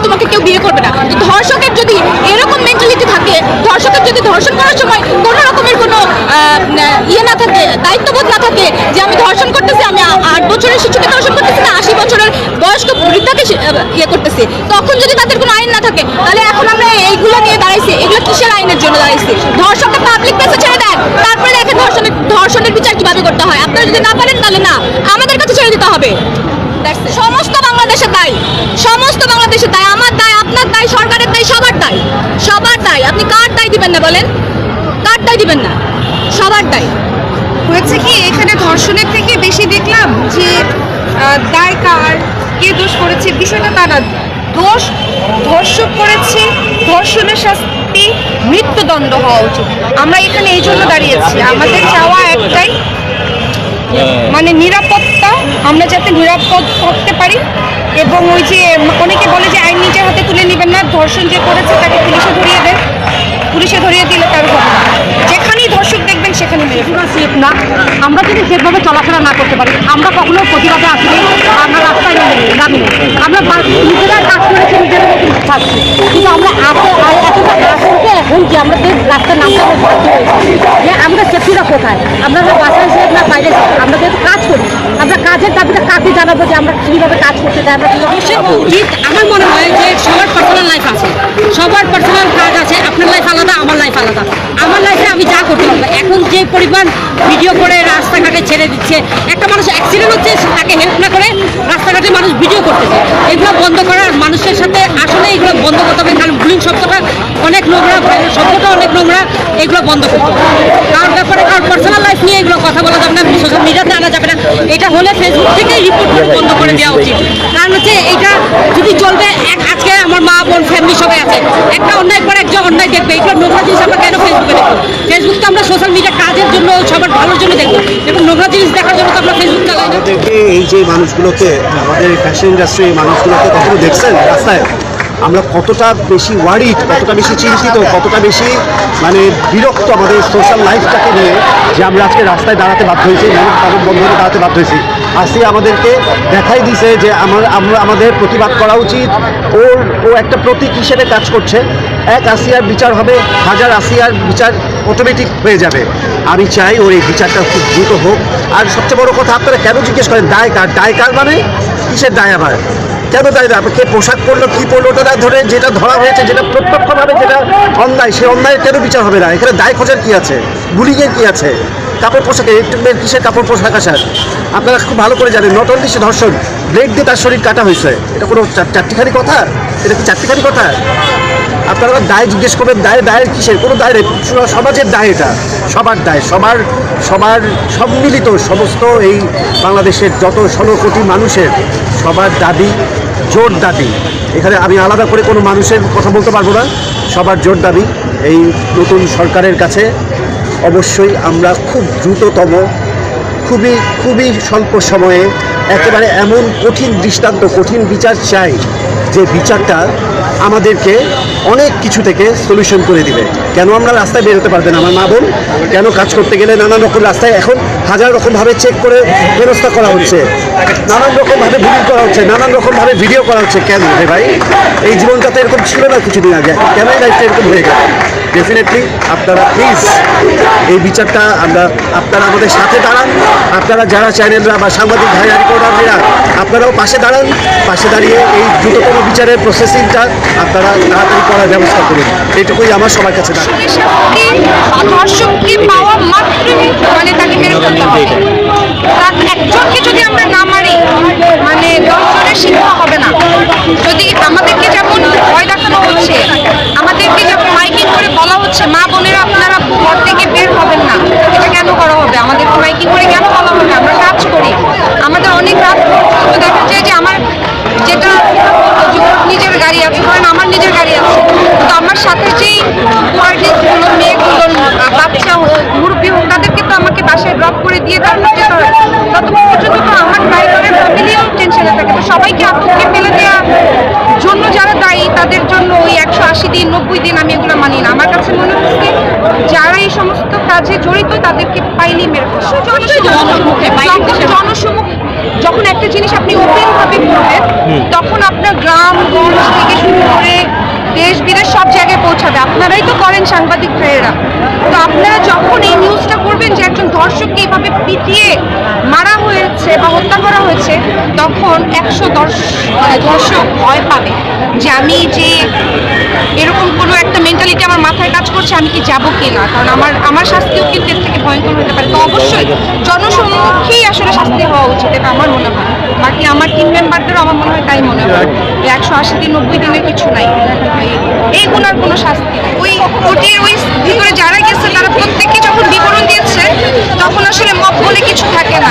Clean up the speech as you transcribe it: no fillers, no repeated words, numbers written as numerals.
তোমাকে কেউ বিয়ে করবে না। ধর্ষকের যদি এরকম মেন্টালিটি থাকে, ধর্ষকের যদি ধর্ষণ করার সময় কোনো রকমের কোনো ইয়ে না থাকে, দায়িত্ববোধ না থাকে যে আমি ধর্ষণ করতেছি, আমি 8 বছরের শিশুকে ধর্ষণ করতেছি না 80 বছরের বয়স্ক বৃদ্ধাকে ইয়ে করতেছি, তখন যদি তাদের কোনো আইন না থাকে, তাহলে এখন আমরা এইগুলো নিয়ে দাঁড়াইছি। এগুলো কিসের আইনের জন্য দাঁড়াইছি? ধর্ষককে পাবলিক প্লেসে ছেড়ে দেন, তারপরে দেখেন ধর্ষণের বিচার কিভাবে করতে হয়। আপনারা যদি না পারেন তাহলে না, আমাদের কাছে ছেড়ে দিতে হবে। সমস্ত বাংলাদেশের দায়, সমস্ত বাংলাদেশের দায়, আমার দায়, আপনার দায়, সরকারের দায়, সবার দায়, সবার দায়। আপনি কার দায় দিবেন না বলেন? কার দায় দিবেন না? সবার দায়। হয়েছে কি, এখানে ধর্ষণের থেকে বেশি দেখলাম যে দায় কার, কে দোষ করেছে বিষয়টা তা না। দোষ ধর্ষক করেছে, ধর্ষণের শাস্তি মৃত্যুদণ্ড হওয়া উচিত। আমরা এখানে এই জন্য দাঁড়িয়েছি, আমাদের চাওয়া একটাই, মানে নিরাপত্তা, আমরা যাতে নিরাপদ থাকতে পারি। এবং ওই যে অনেকে বলে যে আইন নিজের হাতে তুলে নেবেন না, ধর্ষণ যে করেছে তাকে পুলিশে ধরিয়ে দেন, পুলিশে ধরিয়ে দিলে তার হবে না। যেখানেই ধর্ষক দেখবেন সেখানে মেরে সেফ না। আমরা যদি সেভাবে চলাফেরা না করতে পারি, আমরা কখনো প্রতিবাদে আসলে আমরা রাস্তায় নামি, আমরা নিজেরা কাজ করেছি, নিজেরা থাকছি, কিন্তু আমরা এতটা আসলে এখন যে আমাদের রাস্তার নামটা যে আমাদের সেফটিটা কোথায়, আমরা বাসায় সেফ না বাইরে, আমরা যেহেতু কাজ করি, আমরা কাজের দাবিটা কাকে জানাবো যে আমরা কীভাবে কাজ করতে চাই। আমরা উচিত, আমার মনে হয় যে সবার পার্সোনাল লাইফ আছে, সবার পার্সোনাল কাজ আছে। আপনার লাইফ আলাদা, আমার লাইফ আলাদা। আমার লাইফে আমি যা করতে পারবো। এখন যে পরিমাণ ভিডিও করে রাস্তাঘাটে ছেড়ে দিচ্ছে, একটা মানুষ অ্যাক্সিডেন্ট হচ্ছে তাকে হেল্প না করে রাস্তাঘাটে মানুষ ভিডিও করতেছে, এগুলো বন্ধ করার মানুষের সাথে আসলে এগুলো বন্ধ করতে হবে। কারণ বুলিং শব্দটা অনেক নোংরা, শব্দটা অনেক নোংরা, এগুলো বন্ধ করতে হবে। কারোর ব্যাপারে কারোর পার্সোনাল লাইফ নিয়ে এগুলো কথা বলা যাবে না, সোশ্যাল মিডিয়াতে আনা যাবে না। এটা হলে ফেসবুক থেকে রিপোর্ট করে বন্ধ করে দেওয়া উচিত। কারণ হচ্ছে এটা যদি চলবে, আজকে আমার মা বোন ফ্যামিলি সবাই আছে, একটা অন্যায় পরে একজন অন্যায় দেখবে, এগুলো নোংরা জিনিস আমরা কেন ফেসবুকে দেখবো? ফেসবুকটা আমরা সোশ্যাল মিডিয়া কাজের জন্য, সবার ভালোর জন্য দেখবো, এবং নোংরা জিনিস দেখার জন্য তো আমরা ফেসবুক চালাই না। এই যে মানুষগুলোকে, আমাদের ফ্যাশন ইন্ডাস্ট্রি এই মানুষগুলোকে কখনো দেখছেন রাস্তায়? আমরা কতটা বেশি ওয়ারিড, কতটা বেশি চিন্তিত, কতটা বেশি মানে বিরক্ত আমাদের সোশ্যাল লাইফটাকে নিয়ে, যে আমরা আজকে রাস্তায় দাঁড়াতে বাধ্য হয়েছি, কারণ বন্ধ হয়ে দাঁড়াতে বাধ্য হয়েছি। আসি আমাদেরকে দেখাই দিছে যে আমাদের প্রতিবাদ করা উচিত। ও একটা প্রতীক হিসেবে কাজ করছে। এক আসিয়ার বিচার হবে, হাজার আসিয়ার বিচার অটোমেটিক হয়ে যাবে। আমি চাই ওর এই বিচারটা খুব দ্রুত হোক। আর সবচেয়ে বড় কথা, আপনারা কেন জিজ্ঞেস করেন দায় কার? দায় কার মানে কিসের দায়? আবার কেন দায়? কে পোশাক পরলো, কী পরলো, ওটা ধরে যেটা ধরা হয়েছে, যেটা প্রত্যক্ষভাবে যেটা অন্যায়, সেই অন্যায়ের কেন বিচার হবে না? এখানে দায় খোঁজার কী আছে? বুলিংয়ের কী আছে? কাপড় পোশাকে কিসের কাপড় পোশাক আসার? আপনারা খুব ভালো করে জানেন, নট অনলি সে ধর্ষণ, ব্লেড দিয়ে তার শরীর কাটা হয়েছে। এটা কোনো চারটিখানি কথা? এটা কি চারটিখানি কথা? আপনারা দায় জিজ্ঞেস করবেন, দায়ের কিসের? কোনো দায় নেই, সমাজের দায়, এটা সবার দায়, সবার সম্মিলিত সমস্ত এই বাংলাদেশের যত 16 কোটি মানুষের সবার দাবি, জোর দাবি। এখানে আমি আলাদা করে কোনো মানুষের কথা বলতে পারবো না, সবার জোর দাবি এই নতুন সরকারের কাছে। অবশ্যই আমরা খুব দ্রুততম, খুবই স্বল্প সময়ে একেবারে এমন কঠিন দৃষ্টান্ত, কঠিন বিচার চাই, যে বিচারটা আমাদেরকে অনেক কিছু থেকে সলিউশন করে দিবে। কেন আমরা রাস্তায় বেরোতে পারবেন আমার মা বোন? কেন কাজ করতে গেলে নানান রকম রাস্তায় এখন হাজার রকমভাবে চেক করে ব্যবস্থা করা হচ্ছে, নানান রকমভাবে ভিডিও করা হচ্ছে, নানান রকমভাবে ভিডিও করা হচ্ছে? কেন রে ভাই? এই জীবনটা তো এরকম ছিল না কিছুদিন আগে, কেন এই লাইফটা এরকম হয়ে গেল? ডেফিনেটলি আপনারা প্লিজ এই বিচারটা আপনারা আমাদের সাথে দাঁড়ান। আপনারা যারা চ্যানেলরা বা সাংবাদিক ভাইরা, রিপোর্টাররা, আপনারাও পাশে দাঁড়ান। পাশে দাঁড়িয়ে এই দ্রুততম বিচারের প্রসেসিংটা আপনারা তাড়াতাড়ি করার ব্যবস্থা করুন। এইটুকুই আমার সবার কাছে দাঁড়ান। ধর্ষককে পাওয়া মাত্রই মানে তাকে মেরে ফেলতে হবে। একজনকে যদি আমরা না মারি, মানে 10 জনের শিক্ষা হবে না। যদি আমাদেরকে যেমন ভয় দেখানো হচ্ছে, আমাদেরকে যেমন মাইকিং করে বলা হচ্ছে মা বোনেরা আপনারা ঘর থেকে বের হবেন না, এটা কেন করা হবে? আমাদেরকে মাইকিং করে কেন বলা হবে? আমরা কাজ করি, আমাদের অনেক রাত দেখা যায় যে আমার যেটা নিজের গাড়ি আছে, ধরেন আমার নিজের গাড়ি আছে, কিন্তু আমার সাথে যেই পার্টিগুলো, মেয়েগুলো, বাচ্চা হোক, মুরব্বী হোক, তাদেরকে তো আমাকে বাসায় ড্রপ করে দিয়ে তারপর যেতে হবে। ততক্ষণ পর্যন্ত তো আমার ড্রাইভারের ফ্যামিলিও টেনশনে থাকে। তো সবাইকে আতঙ্কে ফেলে দেওয়ার জন্য যারা দায়ী, তাদের জন্য ওই 180 দিন 90 দিন আমি এগুলো মানি না। আমার কাছে মনে হচ্ছে যারা এই সমস্ত কাজে জড়িত তাদেরকে পাইলেই মেরে ফেলছে। জনসম্মুখে যখন একটা জিনিস আপনি ওপেন ভাবে করবেন তখন আপনার গ্রামগঞ্জ থেকে শুরু করে দেশ বিদেশ সব জায়গায় পৌঁছাবে। আপনারাই তো করেন সাংবাদিক ভাইয়েরা, তো আপনারা যখন এই নিউজটা করবেন যে একজন ধর্ষককে এইভাবে পিটিয়ে মারা হয়েছে বা হত্যা করা হয়েছে, তখন 110 ধর্ষক ভয় পাবে যে আমি যে এরকম কোনো একটা মেন্টালিটি আমার মাথায় কাজ করছে, আমি কি যাবো কি না, কারণ আমার শাস্তিও কিন্তু এর থেকে ভয়ঙ্কর হতে পারে। তো অবশ্যই জনসম্মুখেই আসলে শাস্তি হওয়া উচিত, এটা আমার মনে হয়। বাকি আমার টিম মেম্বারদেরও আমার মনে হয় তাই মনে হয়। 180 দিন 90 দিনের কিছু নাই, এই গুণার কোনো শাস্তি নেই। ওই কোর্টের ওই ভিতরে যারা গেছে তারা প্রত্যেকে যখন বিবরণ দিয়েছে তখন আসলে মব বলে কিছু থাকে না।